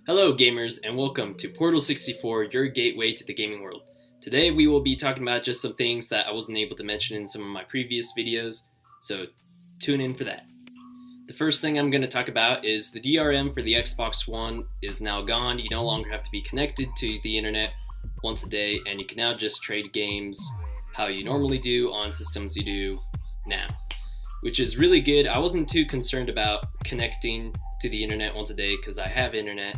Hello gamers and welcome to Portal64, your gateway to the gaming world. Today we will be talking about just some things that I wasn't able to mention in some of my previous videos, so tune in for that. The first thing I'm going to talk about is the DRM for the Xbox One is now gone. You no longer have to be connected to the internet once a day, and you can now just trade games how you normally do on systems you do now, which is really good. I wasn't too concerned about connecting to the internet once a day because I have internet,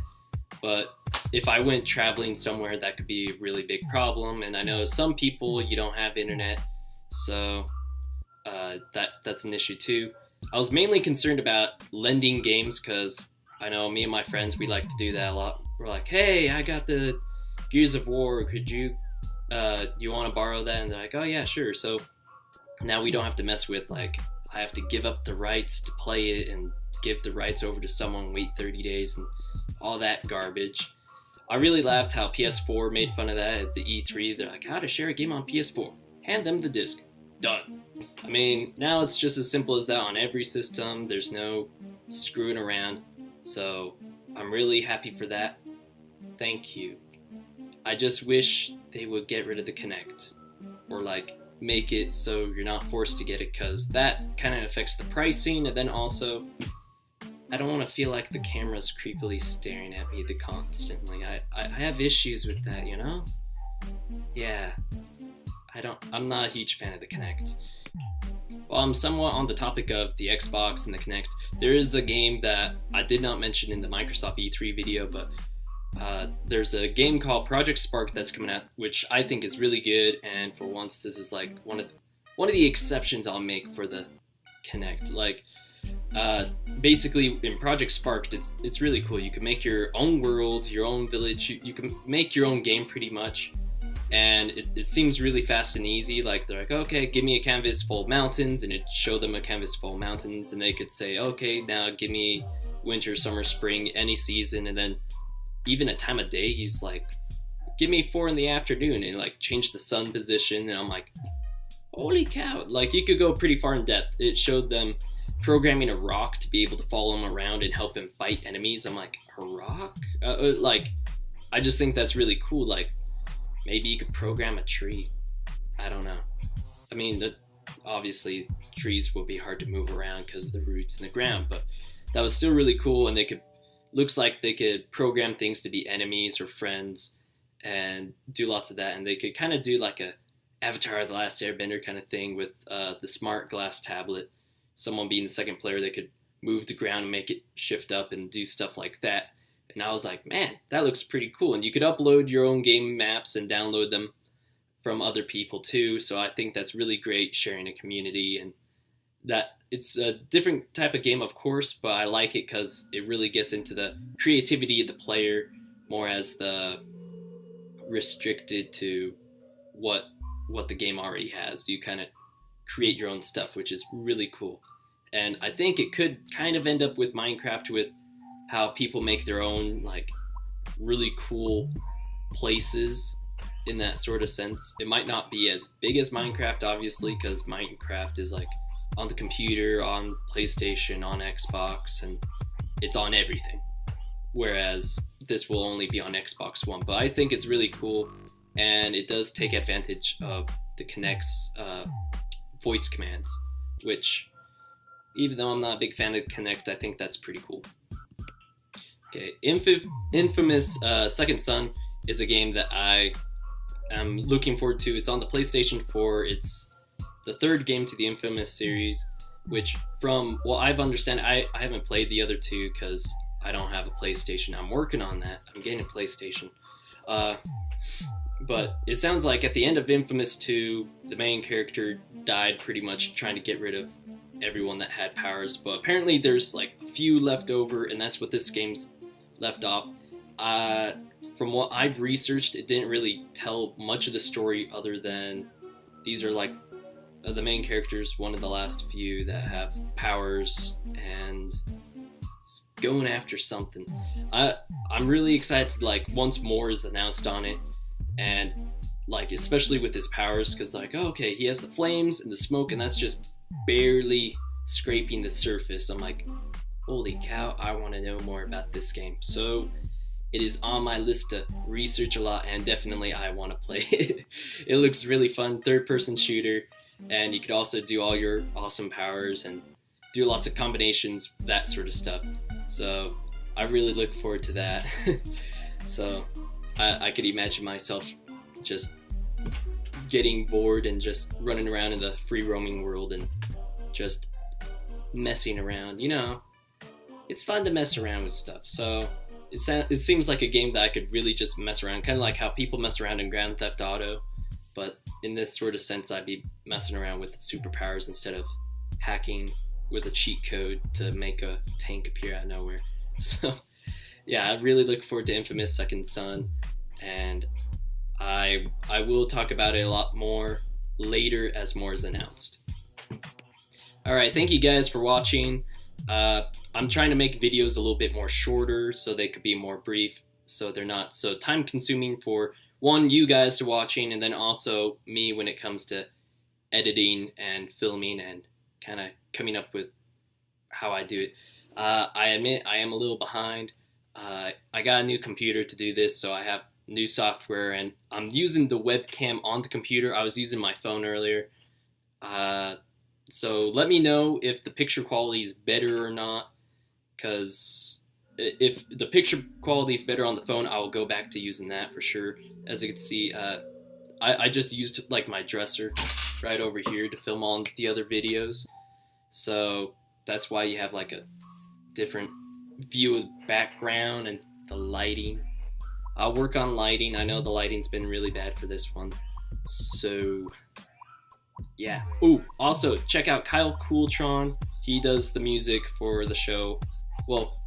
but if I went traveling somewhere, that could be a really big problem, and I know some people, you don't have internet, so that's an issue too. I was mainly concerned about lending games because I know me and my friends, we like to do that a lot. We're like, hey, I got the Gears of War, could you want to borrow that? And they're like, oh yeah, sure. So now we don't have to mess with, like, I have to give up the rights to play it and give the rights over to someone, wait 30 days and all that garbage. I really laughed how PS4 made fun of that at the E3. They're like, how to share a game on PS4? Hand them the disc. Done. I mean, now it's just as simple as that on every system. There's no screwing around. So I'm really happy for that. Thank you. I just wish they would get rid of the Kinect, or like make it so you're not forced to get it, because that kind of affects the pricing, and then also I don't want to feel like the camera's creepily staring at me constantly. I have issues with that, you know? Yeah. I'm not a huge fan of the Kinect. While I'm somewhat on the topic of the Xbox and the Kinect, there is a game that I did not mention in the Microsoft E3 video, but there's a game called Project Spark that's coming out, which I think is really good, and for once this is like one of the exceptions I'll make for the Kinect. Like, basically in Project Spark, it's really cool. You can make your own world, your own village, you can make your own game pretty much, and it seems really fast and easy. Like, they're like, okay, give me a canvas full of mountains, and it showed them a canvas full of mountains, and they could say, okay, now give me winter, summer, spring, any season, and then even a time of day. He's like, give me 4 in the afternoon, and like change the sun position, and I'm like, holy cow. Like, you could go pretty far in depth. It showed them programming a rock to be able to follow him around and help him fight enemies. I'm like, a rock? Like, I just think that's really cool. Like, maybe you could program a tree. I don't know. I mean, obviously trees will be hard to move around because of the roots in the ground, but that was still really cool, and looks like they could program things to be enemies or friends and do lots of that, and they could kind of do like a Avatar of the Last Airbender kind of thing with the smart glass tablet. Someone being the second player, they could move the ground and make it shift up and do stuff like that. And I was like, man, that looks pretty cool. And you could upload your own game maps and download them from other people too. So I think that's really great, sharing a community, and that it's a different type of game, of course, but I like it because it really gets into the creativity of the player more as the restricted to what the game already has. You kind of create your own stuff, which is really cool. And I think it could kind of end up with Minecraft, with how people make their own like really cool places in that sort of sense. It might not be as big as Minecraft, obviously, because Minecraft is like on the computer, on PlayStation, on Xbox, and it's on everything. Whereas this will only be on Xbox One. But I think it's really cool, and it does take advantage of the Kinect's voice commands, which, even though I'm not a big fan of Kinect, I think that's pretty cool. Okay, Infamous Second Son is a game that I am looking forward to. It's on the PlayStation 4. It's the third game to the Infamous series, which, from what I've understood, I haven't played the other two because I don't have a PlayStation. I'm working on that. I'm getting a PlayStation. But it sounds like at the end of Infamous 2, the main character died pretty much trying to get rid of everyone that had powers, but apparently there's like a few left over, and that's what this game's left off. From what I've researched, it didn't really tell much of the story other than these are like the main characters, one of the last few that have powers, and it's going after something. I'm really excited, like, once more is announced on it, and like, especially with his powers, because like, oh, okay, he has the flames and the smoke, and that's just barely scraping the surface. I'm like, holy cow, I want to know more about this game. So it is on my list to research a lot, and definitely I want to play it. It looks really fun, third-person shooter, and you could also do all your awesome powers and do lots of combinations, that sort of stuff. So I really look forward to that. So I could imagine myself just getting bored and just running around in the free roaming world and just messing around. You know, it's fun to mess around with stuff. So it seems like a game that I could really just mess around, kind of like how people mess around in Grand Theft Auto, but in this sort of sense I'd be messing around with superpowers instead of hacking with a cheat code to make a tank appear out of nowhere. So yeah, I really look forward to Infamous Second Son, and I will talk about it a lot more later as more is announced. Alright, thank you guys for watching. I'm trying to make videos a little bit more shorter so they could be more brief, so they're not so time consuming for one, you guys to watching, and then also me when it comes to editing and filming and kind of coming up with how I do it. I admit I am a little behind. I got a new computer to do this, so I have new software, and I'm using the webcam on the computer. I was using my phone earlier. So let me know if the picture quality is better or not, because if the picture quality is better on the phone, I will go back to using that for sure. As you can see, I just used like my dresser right over here to film all the other videos. So that's why you have like a different view of the background and the lighting. I'll work on lighting. I know the lighting's been really bad for this one. So yeah. Ooh, also check out Kyle Cooltron. He does the music for the show. Well,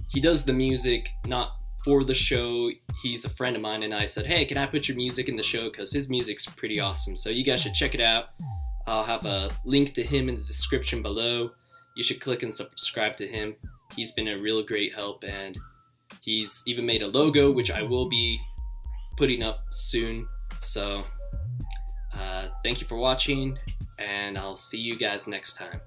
he does the music not for the show. He's a friend of mine, and I said, hey, can I put your music in the show? Because his music's pretty awesome. So you guys should check it out. I'll have a link to him in the description below. You should click and subscribe to him. He's been a real great help, and he's even made a logo, which I will be putting up soon. So thank you for watching, and I'll see you guys next time.